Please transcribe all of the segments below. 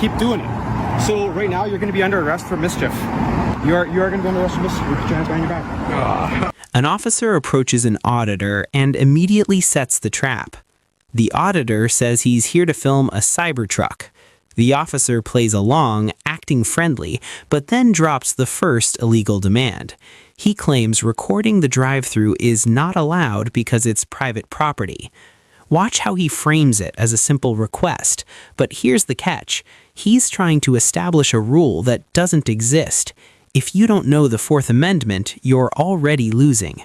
keep doing it. So right now you're going to be under arrest for mischief. You are going to be under arrest for mischief. Put your hands behind your back. An officer approaches an auditor and immediately sets the trap. The auditor says he's here to film a Cybertruck. The officer plays along, acting friendly, but then drops the first illegal demand. He claims recording the drive-thru is not allowed because it's private property. Watch how he frames it as a simple request, but here's the catch. He's trying to establish a rule that doesn't exist. If you don't know the Fourth Amendment, you're already losing.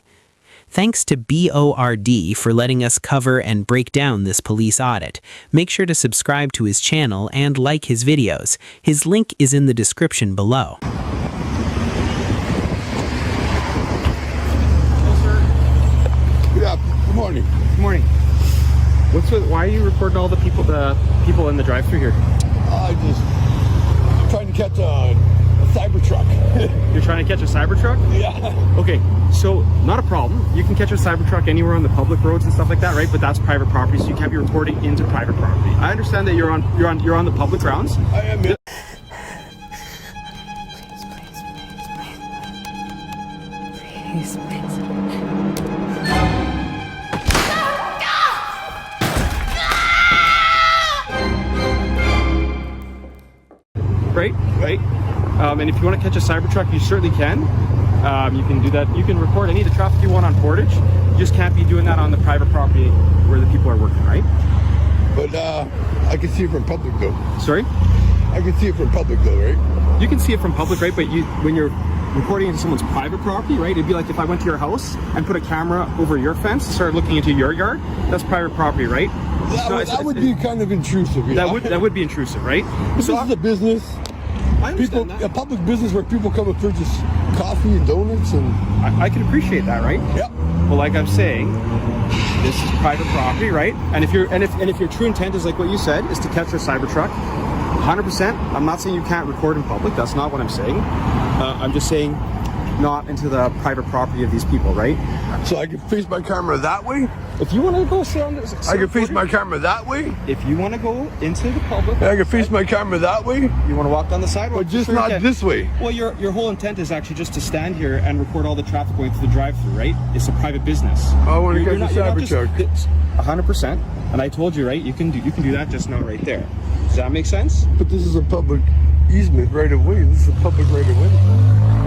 Thanks to BORD for letting us cover and break down this police audit. Make sure to subscribe to his channel and like his videos. His link is in the description below. Yeah, good morning. Good morning. Why are you recording all the people in the drive-thru here? I'm trying to catch a Cybertruck. You're trying to catch a Cybertruck? Yeah. Okay, so not a problem. You can catch a Cybertruck anywhere on the public roads and stuff like that, right? But that's private property, so you can't be reporting into private property. I understand that you're on the public grounds. I am. Yeah. Please, please. Right. And if you want to catch a Cybertruck, you certainly can. You can do that. You can record any of the traffic you want on Portage. You just can't be doing that on the private property where the people are working, right? But I can see it from public though. Sorry? I can see it from public though, right? You can see it from public, right? But when you're recording into someone's private property, right? It'd be like if I went to your house and put a camera over your fence and started looking into your yard. That's private property, right? That would be kind of intrusive. Yeah. That would be intrusive, right? This is a business. I understand that. A public business where people come and purchase coffee and donuts and. I can appreciate that, right? Yeah. Well, like I'm saying, this is private property, right? And if your true intent is like what you said, is to catch a Cybertruck, 100%. I'm not saying you can't record in public. That's not what I'm saying. I'm just saying, not into the private property of these people, right? So I can face my camera that way. If you want to go sit on this, I can face my camera that way. If you want to go into the public, I can face my camera that way. You want to walk down the sidewalk, but just sure not this way. Well, your whole intent is actually just to stand here and record all the traffic going through the drive-thru, right? It's a private business. I want to catch a Cybertruck. 100%. And I told you, right? You can do that, just not right there. Does that make sense? But this is a public easement right away. This is a public right away.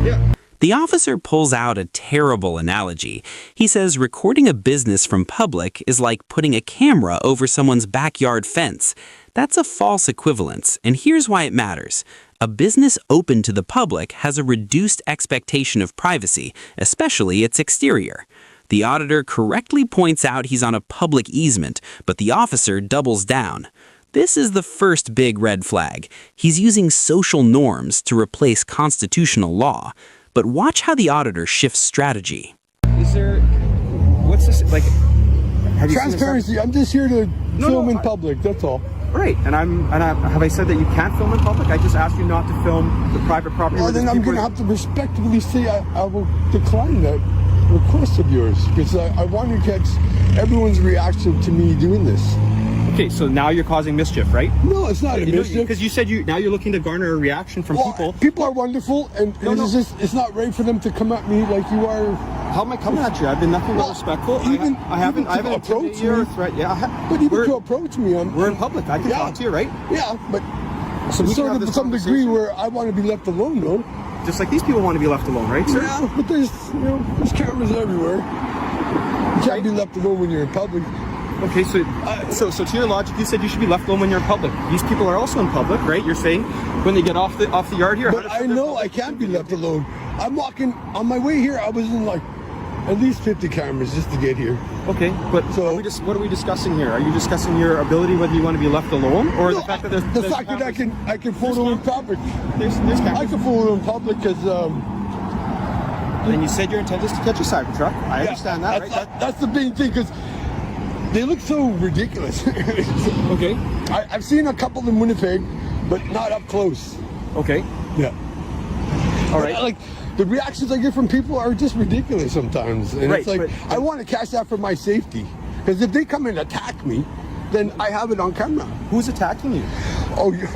Yeah. The officer pulls out a terrible analogy. He says recording a business from public is like putting a camera over someone's backyard fence. That's a false equivalence, and here's why it matters. A business open to the public has a reduced expectation of privacy, especially its exterior. The auditor correctly points out he's on a public easement, but the officer doubles down. This is the first big red flag. He's using social norms to replace constitutional law. But watch how the auditor shifts strategy. What's this, like, have you transparency? seen I'm just here to film in public, that's all. Right, have I said that you can't film in public? I just asked you not to film the private property. Well, then I'm going to have to respectfully say I will decline that request of yours, because I want to catch everyone's reaction to me doing this. Okay, so now you're causing mischief, right? No, it's not a mischief. Because you said now you're looking to garner a reaction from people. People are wonderful, and it's not right for them to come at me like you are. How am I coming at you? I've been nothing but respectful. I haven't approached you. Threat. Yeah, but even to approach me, we're in public. I can talk to you, right? Yeah, but sort of to some degree where I want to be left alone, though. Just like these people want to be left alone, right, sir? Yeah, but there's cameras everywhere. You can't be left alone when you're in public. Okay, so to your logic, you said you should be left alone when you're in public. These people are also in public, right? You're saying when they get off the yard here. But I know I can't be left alone. I'm walking on my way here. I was in like at least 50 cameras just to get here. Okay, but what are we discussing here? Are you discussing your ability, whether you want to be left alone, or the fact that there's I can photo in public. There's cameras. I can photo in public because. And you said your intent is to catch a Cybertruck. I understand that, right? That's the main thing, because they look so ridiculous. Okay. I've seen a couple in Winnipeg, but not up close. Okay. Yeah. All right. Like, the reactions I get from people are just ridiculous sometimes. And it's like, I want to catch that for my safety. Because if they come and attack me, then I have it on camera. Who's attacking you? Oh, you.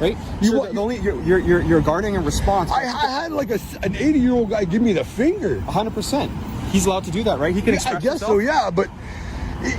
right? You So want- the only you're guarding a response. I had like an 80-year-old guy give me the finger. 100%. He's allowed to do that, right? He can I express guess himself. so, yeah. But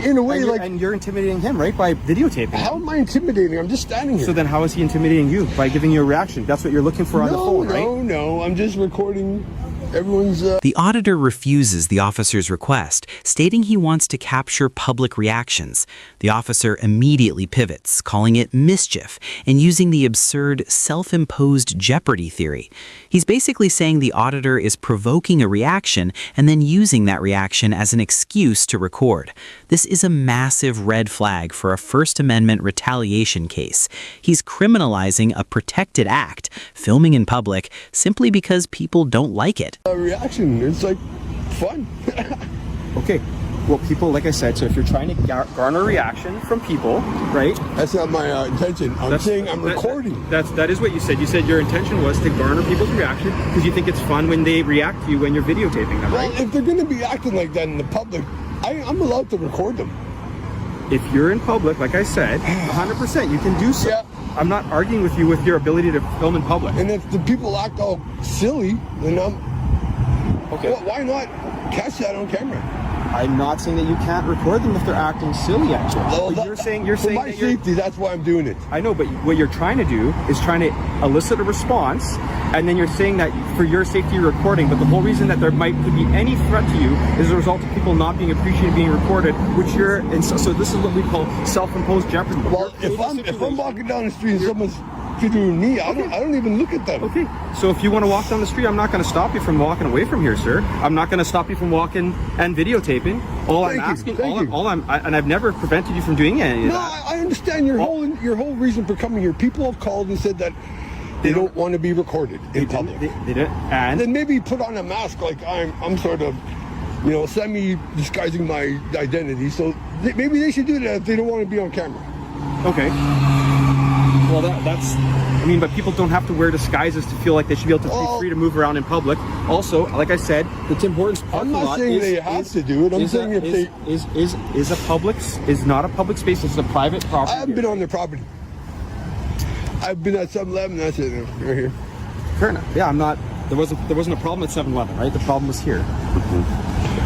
in a way, And you're, like, and you're intimidating him, right? By videotaping. how am I intimidating? I'm just standing here. So then how is he intimidating you? By giving you a reaction. That's what you're looking for on the phone, right? No. I'm just recording everyone's. The auditor refuses the officer's request, stating he wants to capture public reactions. The officer immediately pivots, calling it mischief, and using the absurd self-imposed jeopardy theory. He's basically saying the auditor is provoking a reaction and then using that reaction as an excuse to record. This is a massive red flag for a First Amendment retaliation case. He's criminalizing a protected act, filming in public, simply because people don't like it. Reaction. It's like fun. Okay. Well, people, like I said, so if you're trying to garner reaction from people, right? That's not my intention. I'm saying I'm recording. That is what you said. You said your intention was to garner people's reaction because you think it's fun when they react to you when you're videotaping them, Well, right? if they're going to be acting like that in the public, I'm allowed to record them. If you're in public, like I said, 100%, you can do so. Yeah. I'm not arguing with you with your ability to film in public. And if the people act all silly, then Okay. why not catch that on camera? I'm not saying that you can't record them if they're acting silly at you. Well, But you're saying for that my you're, safety, that's why I'm doing it. I know, but what you're trying to do is trying to elicit a response, and then you're saying that for your safety you're recording, but the whole reason that there could be any threat to you is a result of people not being appreciated being recorded, which and so this is what we call self-imposed jeopardy. Well, You're if I'm creating walking down the street and someone's videoing me, I don't even look at them. Okay, so if you want to walk down the street, I'm not going to stop you from walking away from here, sir. I'm not going to stop you from walking and videotaping. All I'm asking, and I've never prevented you from doing any of No, that. I understand your whole reason for coming here. People have called and said that they don't want to be recorded in public. They didn't, and Then maybe put on a mask like I'm sort of, semi disguising my identity. So maybe they should do that if they don't want to be on camera. okay. Well, that's. I mean, but people don't have to wear disguises to feel like they should be able to be free to move around in public. Also, like I said, the Tim Hortons parking I'm not lot saying is, they have to do it. I'm saying if they. is not a public space. It's a private property. I haven't been on their property. I've been at 7-Eleven. That's it, right here. Fair enough. Yeah, I'm not. There wasn't a problem at 7-Eleven, right? The problem was here.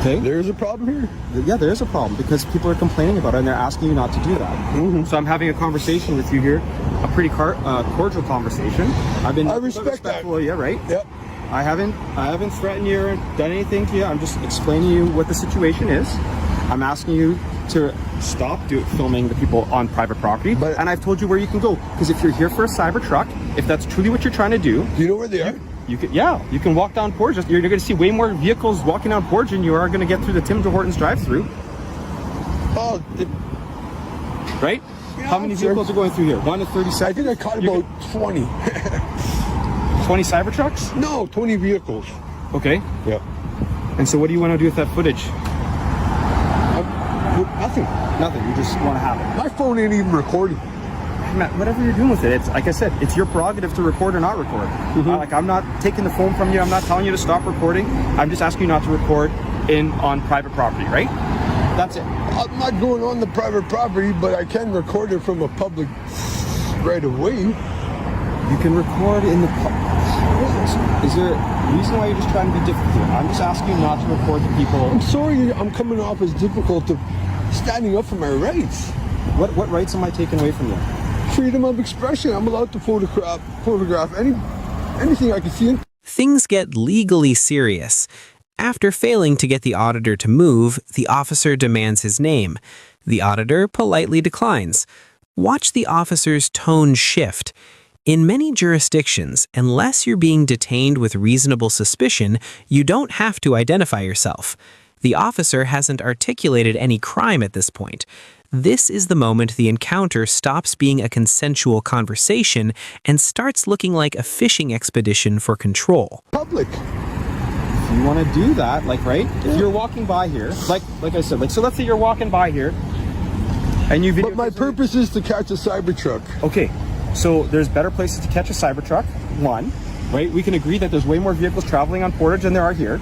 Okay. There's a problem here. Yeah, there is a problem because people are complaining about it and they're asking you not to do that. So I'm having a conversation with you here, a pretty cordial conversation. I respect that. Yeah, right. Yep. I haven't threatened you or done anything to you. I'm just explaining to you what the situation is. I'm asking you to stop filming the people on private property. And I've told you where you can go because if you're here for a cyber truck, if that's truly what you're trying to do, Do you know where they are? you can walk down Portage. You're going to see way more vehicles walking down Portage than you are going to get through the Tim Hortons drive-through, Oh, right? How many sure. vehicles are going through here? 1 to 30 I seconds. think I caught about 20. 20 Cybertrucks? No, 20 vehicles. Okay. Yeah. And so what do you want to do with that footage? Nothing. Nothing. You just want to have it. My phone ain't even recording. Matt, whatever you're doing with it, it's like I said, it's your prerogative to record or not record. I'm not taking the phone from you. I'm not telling you to stop recording. I'm just asking you not to record on private property, right? That's it. I'm not going on the private property, but I can record it from a public right away. You can record in the Is there a reason why you're just trying to be difficult here? I'm just asking you not to record the people. I'm sorry I'm coming off as difficult of standing up for my rights. What rights am I taking away from you? Freedom of expression. I'm allowed to photograph anything I can see. Things get legally serious. After failing to get the auditor to move, the officer demands his name. The auditor politely declines. Watch the officer's tone shift. In many jurisdictions, unless you're being detained with reasonable suspicion, you don't have to identify yourself. The officer hasn't articulated any crime at this point. This is the moment the encounter stops being a consensual conversation and starts looking like a fishing expedition for control. Public. If you want to do that, right? If you're walking by here, like I said, so let's say you're walking by here, and you video. But my purpose is to catch a Cybertruck. Okay, so there's better places to catch a Cybertruck. One, right? We can agree that there's way more vehicles traveling on Portage than there are here.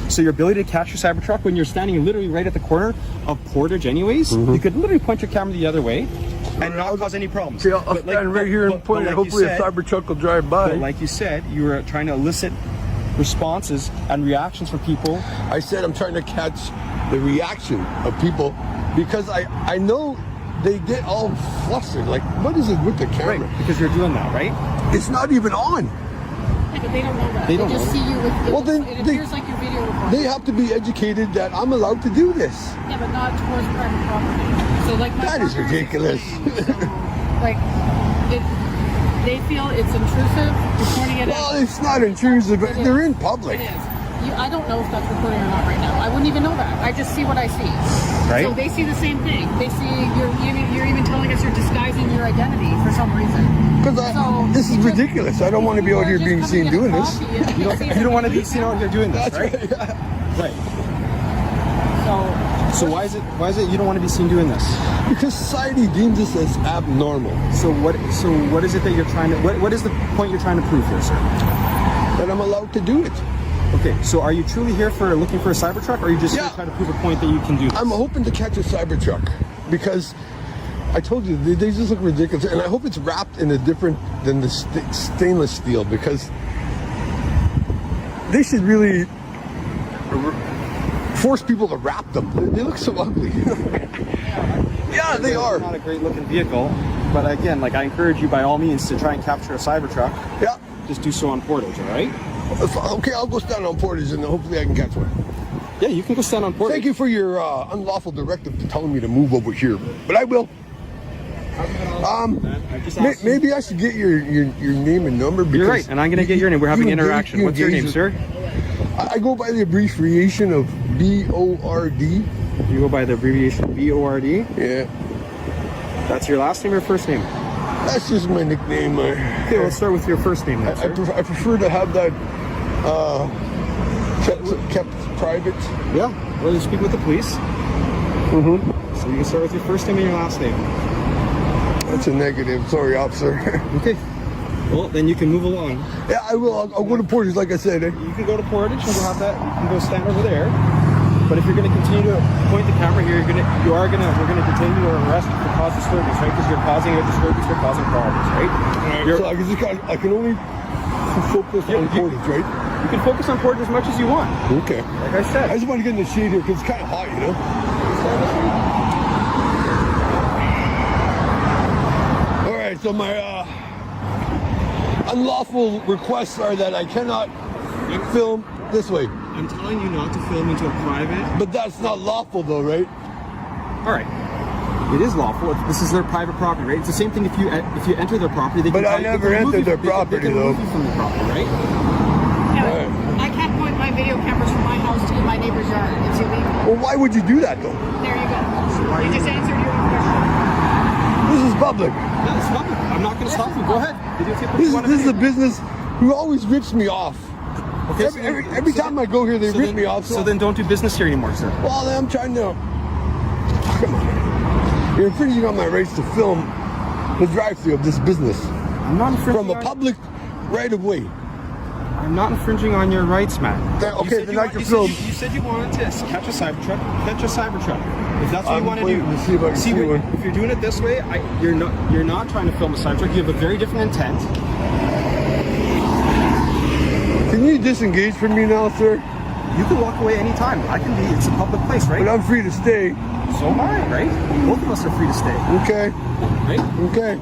So your ability to catch your Cybertruck when you're standing literally right at the corner of Portage anyways, you could literally point your camera the other way and not cause any problems. See, I'll But stand right here and but point it. like you Hopefully said- a Cybertruck will drive by. But like you said, you were trying to elicit responses and reactions from people. I said I'm trying to catch the reaction of people because I know they get all flustered. Like, what is it with the camera? Right, because you're doing that, right? It's not even on. Yeah, but they don't know that. They They, don't just know. see you with. Well, then it they- appears like you're video recording. They have to be educated that I'm allowed to do this. Yeah, but not towards private property. So like my That is partner ridiculous. explained, so, like, they feel it's intrusive. Reporting it. Well, it's not intrusive, but It they're is. in public. It is. I don't know if that's recording or not right now. I wouldn't even know that. I just see what I see. Right. So they see the same thing. They see you're even telling us you're disguising your identity for some reason. Because So this is it just- ridiculous. I don't want to be out here being seen doing this. You don't want to be seen out here doing this, right? Right. So why is it you don't want to be seen doing this? Because society deems this as abnormal. So what is it that you're trying to what is the point you're trying to prove here, sir? That I'm allowed to do it. Okay, so are you truly here for looking for a Cybertruck, or are you just here Yeah. to try to prove a point that you can do this? I'm hoping to catch a Cybertruck because I told you they just look ridiculous, and I hope it's wrapped in a different than the stainless steel because they should really force people to wrap them. They look so ugly. Yeah, they are. It's not a great looking vehicle, but again, like I encourage you by all means to try and capture a Cybertruck. Yeah. Just do so on Portage, all right? Okay, I'll go stand on Portage and hopefully I can catch one. Yeah, you can go stand on Portage. Thank you for your unlawful directive to telling me to move over here, but I will. I just asked you- Maybe I should get your name and number. Because You're right, and I'm going to get your name. We're having you an interaction. What's your name, engage- sir? I go by the abbreviation of BORD. You go by the abbreviation BORD. Yeah, That's your last name or first name? that's just my nickname. Okay, let's start with your first name then, sir. I prefer to have that kept private. Yeah, well, you speak with the police. Mm-hmm. So you can start with your first name and your last name. That's a negative. Sorry, officer. Okay. Well, then you can move along. Yeah, I will. I'll go to Portage, like I said. You can go to Portage and we'll have that. You can go stand over there. But if you're going to continue to point the camera here, we're going to detain you or arrest you for cause disturbance, right? Because you're causing a disturbance, you're causing problems, right? So I can only focus on Portage, right? You can focus on Portage as much as you want. Okay. Like I said. I just want to get in the shade here because it's kind of hot, you know? All right, so my unlawful requests are that I cannot film this way. I'm telling you not to film into a private. But that's not lawful though, right? All right. It is lawful. This is their private property, right? It's the same thing if you enter their property. They But can I tell you- never they can remove entered you- their property, they can remove though. you from the property, right? Yeah, I can't point my video cameras from my house to my neighbor's yard. It's illegal. Well, why would you do that though? There you go. You just answered your own question. This is public. Yeah, stop it. I'm not going to stop you. Go ahead. Videotape what you want to This is a do. business who always rips me off. Okay, Every time I go here, they rip me off. So then don't do business here anymore, sir. Well, I'm trying to. Come on. You're infringing on my rights to film the drive-through of this business I'm not infringing from a on- public right of way. I'm not infringing on your rights, man. Then- You okay, said then you I want- can you said film. You said you wanted to catch a Cybertruck. Catch a Cybertruck. If that's what I'm you want to do. waiting to see if I can see one. If you're doing it this way, you're not trying to film a Cybertruck. You have a very different intent. Can you disengage from me now, sir? You can walk away anytime. It's a public place, right? But I'm free to stay. So am I, right? Both of us are free to stay, Okay. right? Okay.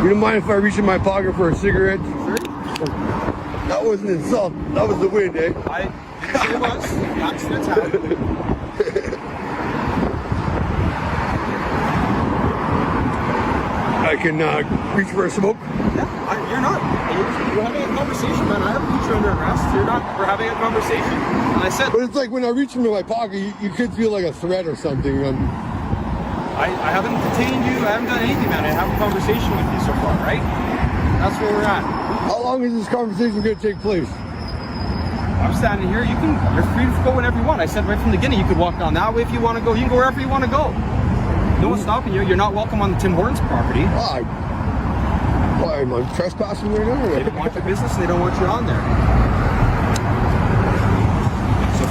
You don't mind if I reach in my pocket for a cigarette? Sir? That wasn't an insult. That was the wind, eh? It was. Accidents happen. I can reach for a smoke. You're not. We're having a conversation, man. I haven't put you under arrest. We're having a conversation. And I said, But it's like when I reach into my pocket, you could feel like a threat or something. I haven't detained you. I haven't done anything, man. I have a conversation with you so far, right? That's where we're at. How long is this conversation going to take place? I'm standing here. You're free to go whenever you want. I said right from the beginning, you could walk down that way if you want to go. You can go wherever you want to go. No one's stopping you. You're not welcome on the Tim Hortons property. Why am I trespassing right now? They don't want your business and they don't want you on there.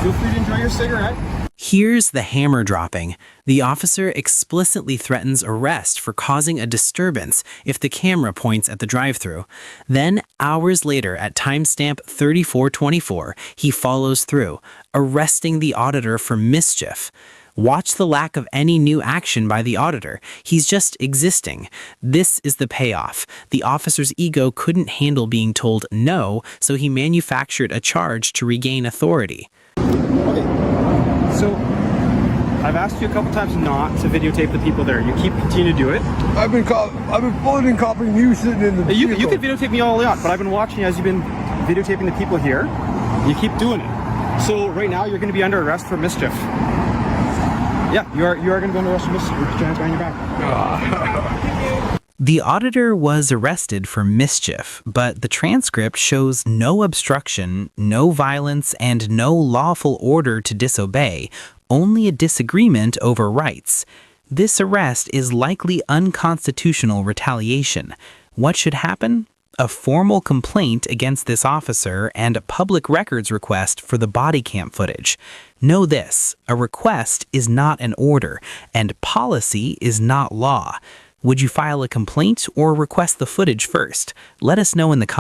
feel free to enjoy your cigarette. Here's the hammer dropping. The officer explicitly threatens arrest for causing a disturbance if the camera points at the drive-thru. Then, hours later at timestamp 3424, he follows through, arresting the auditor for mischief. Watch the lack of any new action by the auditor. He's just existing. This is the payoff. The officer's ego couldn't handle being told no, so he manufactured a charge to regain authority. Okay. So, I've asked you a couple times not to videotape the people there. You continue to do it. I've been photocopying you sitting in the You vehicle. can videotape me all you want, but I've been watching as you've been videotaping the people here. You keep doing it. So right now you're going to be under arrest for mischief. Yeah, you are going to be under arrest for mischief. Put your hands behind your back. The auditor was arrested for mischief, but the transcript shows no obstruction, no violence, and no lawful order to disobey, only a disagreement over rights. This arrest is likely unconstitutional retaliation. What should happen? A formal complaint against this officer and a public records request for the body cam footage. Know this, a request is not an order, and policy is not law. Would you file a complaint or request the footage first? Let us know in the comments.